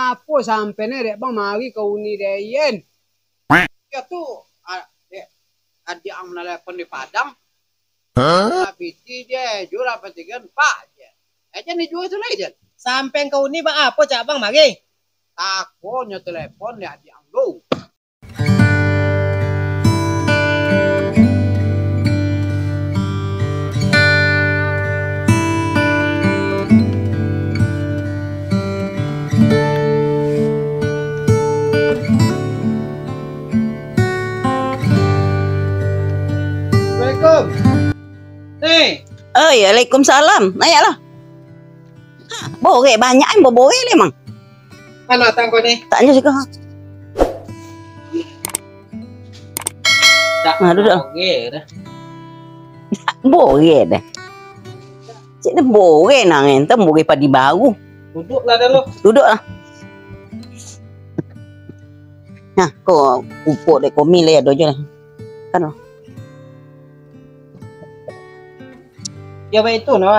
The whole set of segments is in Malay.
apa sampai ni dek bang mari kau ni deyen. Ya tu adik ang menelpon di Padang. Tapi dia jual apa tiga pak je. Aja ni jual tu lagi je. Sampai kau ni ba apa cak bang mari? Takutnya telepon dia adik ang lu. Nih. Waalaikumsalam. Nayaklah. Borek banyak yang borek ni mang. Mana tang kau ni? Taknya sih kau. Tak. Duduk. Borek dah. Borek dah. Cik ni borek nang ente borek padi baru. Duduklah dah lu. Duduklah. Nah, kau pupuk dek komi le ada je lah. Kan. Ya baik itu noh.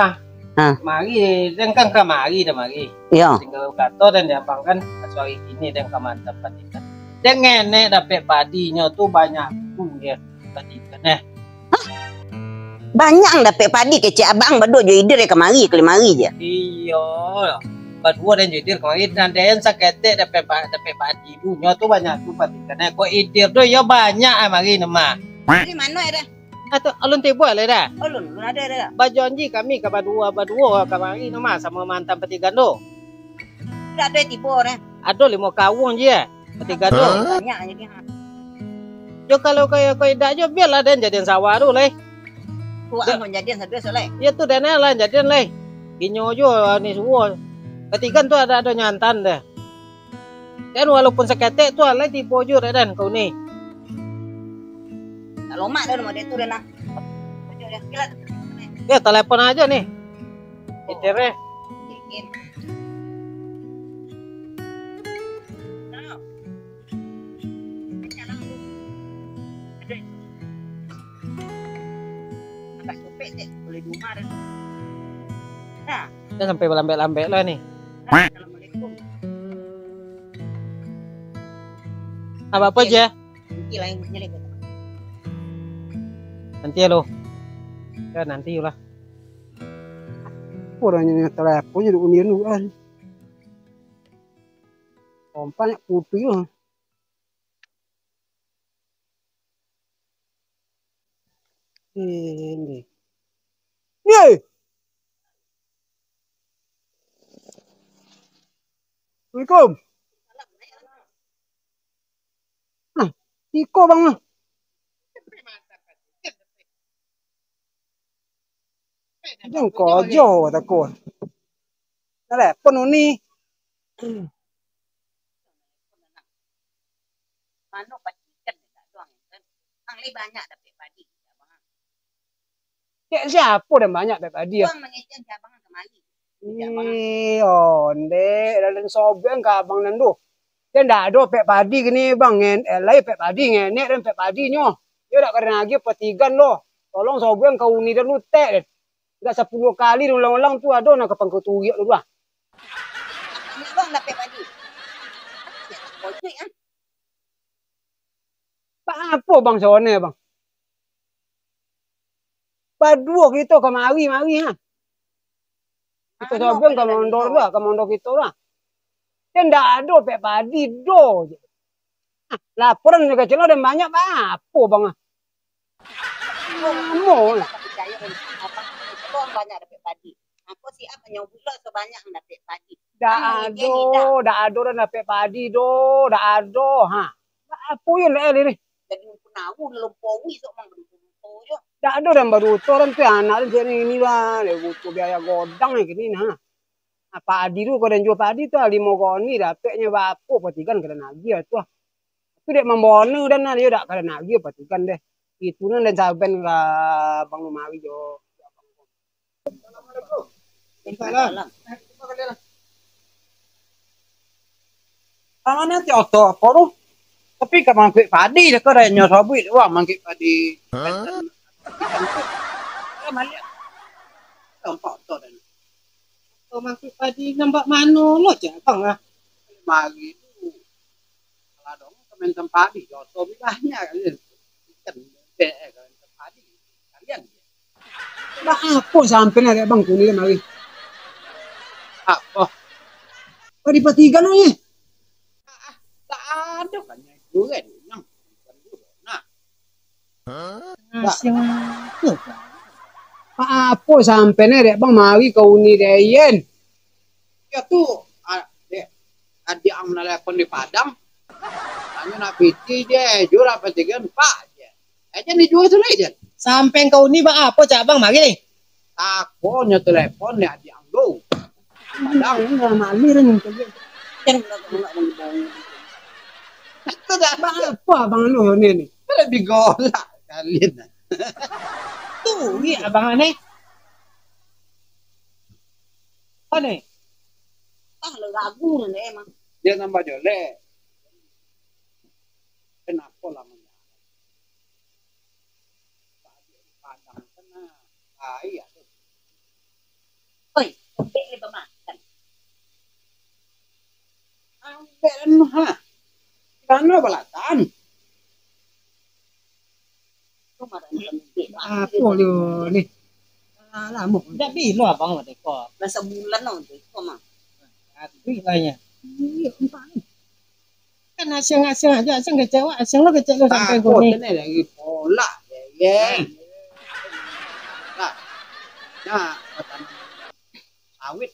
Mari dan kan mari dah mari. Ya. Tinggal kata dan dia bang kan suari kini dan mantap patikan. Dan ngene dapat padinya tu banyak pun dia patikan Banyak dapat padi kecik abang berdua je idir kemari je. Iya. Berdua dan jadi kemarin dan yang sakit dapat padi dunya tu banyak tu patikan. Kau idir tu ya banyak mari nama. Di mana ada? Atau alun tiba le dah. Alun ada. Bajonji kami ke berdua kemari nama sama mantan petikan tu. Tak ada tiba orang. Ada 5 kawung je petikan tu. Banyak jadi. Jo kalau kau dak jo biarlah dan jadian sawah tu le. Tuan mau jadian satu soleh. Ya tu dan lah jadian le. Ginyo jo ni semua. Petikan tu ada nyantan dah. Dan walaupun seketek tu le tiba jo dan kau ni. Tak lomak dah model tu dah nak. Ya telepon aja nih. Itere. Boleh di rumah dah. Dah sampai lambe-lambe lah nih. Assalamualaikum. Apa aja? Nanti lain nyelip. Nanti ya lo. Ya nanti lah. Orangnya telepon jadi unian kan. Pompa nak kopi lah. Ini. Ye. Assalamualaikum. Iko bang. Jangan kojo takut. Telepon ni. Mano patikan tak doang kan. Ang lebih banyak dapat padi. Ya siapa dah banyak dapat padi ya? Bang mengecek abang kemari. Onde dalam sobeng ka abang nandu. Dan dah ada pek padi gini bang lai pek padi ngenek dan pek padi nyo. Dia dak karena lagi petigan lo. Tolong sobeng kau ni dah lu tek. Enggak 10 kali ulang-ulang tu ada nak kepang keturiak tu bah. Bang dapat padi. Bocik ah. Apa bang sone bang? Padua kita kemari ha. Kita sobeng ke mondo kita lah. Kan dah ada pek padi do je. Laporan juga celo dan banyak apa bang ah. Mau lah. Bang banyak dapat padi. Aku siap menyobula sebanyak dapat padi. Dah ada dah dapat padi do, dah ada ha. Apa yang le ni? Jadi penawu lompowi sok mang berumpo je. Dah ada dan baru orang tu anak dia ni lah, dia butuh biaya godang ni gini nah. Apa padi tu kau dan jual padi tu 5 goni dapatnya berapa petikan kena lagi tu. Tu dia membonu dan dia dak kena lagi petikan deh. Itu nan dan saben ka bang Lumawi jo. Salam. Tangannya ti oto apa tu? Tapi kalau mangkik padi dia kau dah nyosobit wah mangkik padi. Malia. Tampak tu dan. Kau mangkuk padi nampak mano lo je bang ah. magi itu kalau dong kemen tempat di joso bilahnya kan kan tempat di kalian Lah apa sampai ada bang kuni mari. apa Oh di petikan nih. tak ada kan itu kan nang nah Asing tuh. Pak apa sampai ada bang mari kau ni deyen. ya tuh adik ang menelpon di Padang hanya nak piti je jual apa tiga pak je aja nih jual tu lagi Sampai kau ni ba apa cak bang mari ni? takutnya telepon ni adik ang do Padang enggak malir ni. Jangan ngomong. itu dah Apa bang lu ni? lebih golak kalian Tuh, ni abang aneh. Apa ni? Ah, lo ragu nih emang. dia nambah jelek kenapa lamanya Padang kena iya tuh Oi, sampai le pemakan. ambil ha karena balatan Kau marah sampai. Apa lu ni? Lama. Dah bilo abang ada kok. Masa bulan no tu, kau mah. Aku tanya. Kan asing-asing aja, asing kecewa, asing lo kecewa sampai kau takut ni. ini lagi pola ya nah nah sawit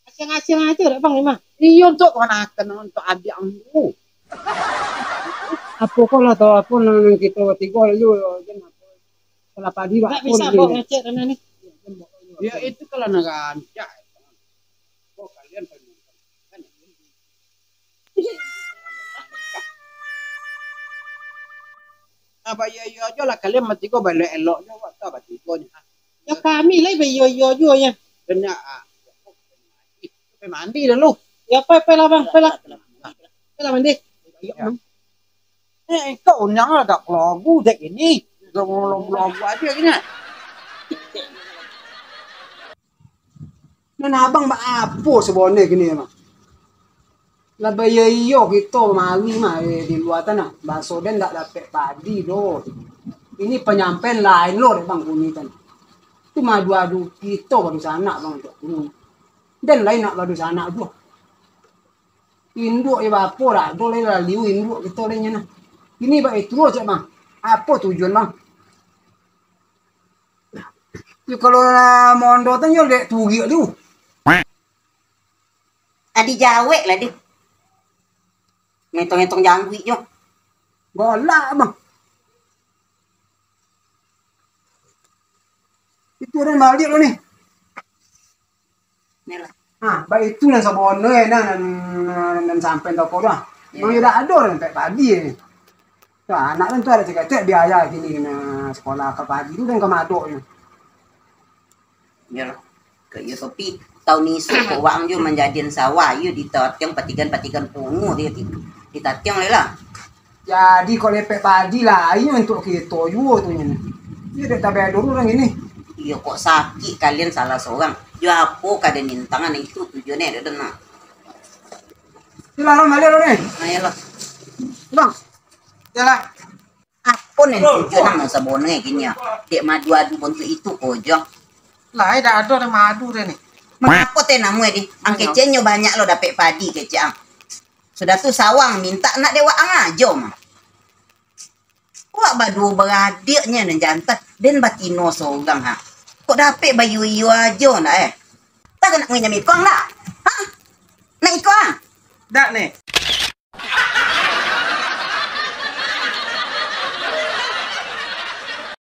Asing-asing aja dah bang ni mah. iya untuk kenakan untuk adik angku Apa kau lah tahu apa nang kita tiga lu jen apa. Kalau padi Tak bisa bawa ngecek dan ni. ya itu kalau negara ancak kok kalian pengen kan apa ya ya aja lah kalian mati kok balik eloknya waktu apa tikonya Ya kami lah yo ya. dan ya mandi dah lu Ya apa lah bang, apa mandi. kau nyang agak lagu dek ini lagu aja gini Nah abang apa sebenarnya gini emang. Lah bayar iyo kita mari mah di luar tanah. Bakso dan tak dapat padi doh. Ini penyampaian lain loh bang kuni kan. Itu madu-adu kita baru sana bang untuk kuni. Dan lain nak baru sana tu. Induk ya bapo lah, boleh lah liu induk kita lainnya nah. Ini baik itu aja bang. Apa tujuan bang? Ya kalau mondo tu yo dek tugi tu. Adi jawe lah dia. Ngetong-ngetong jangwi jo. Golak bang. Itu orang balik lo nih. Ni lah. Ah, baik itu yang sabon dan sampai toko dah. Mau udah ada orang sampai pagi ni. Tu anak kan tu ada cakap biaya gini kena sekolah ke pagi tu kan ke madok ni. Ya lah. Ke yo topi tahun ni su ko wang jo menjadian sawah yo ditatiang patikan pungu dia ditatiang le lah. Jadi kalau lepek padi lah, ini untuk kita juga tu ni. Dia dah tak bayar dulu orang ini. Yo kok sakit kalian salah seorang. Yo apa kada nintangan itu tujuannya ada nak. Silakan balik lo nih. Ayolah. Bang. Yalah. Apa nih tujuan nang sabone gini ya. Dek madu adu bentuk itu kojong. Lah dah ada madu dah ni. Mengapa teh namu di? Ang kecenyo banyak lo dapet padi kece ang. Sudah tu sawang minta nak dewa ang aja mah. Kok badu beradiknya dan jantan dan batino seorang ha. Kok dapet bayu iyo aja nak Tak nak menginjam ikong nak. Ha? Nak ikong? Dak ni.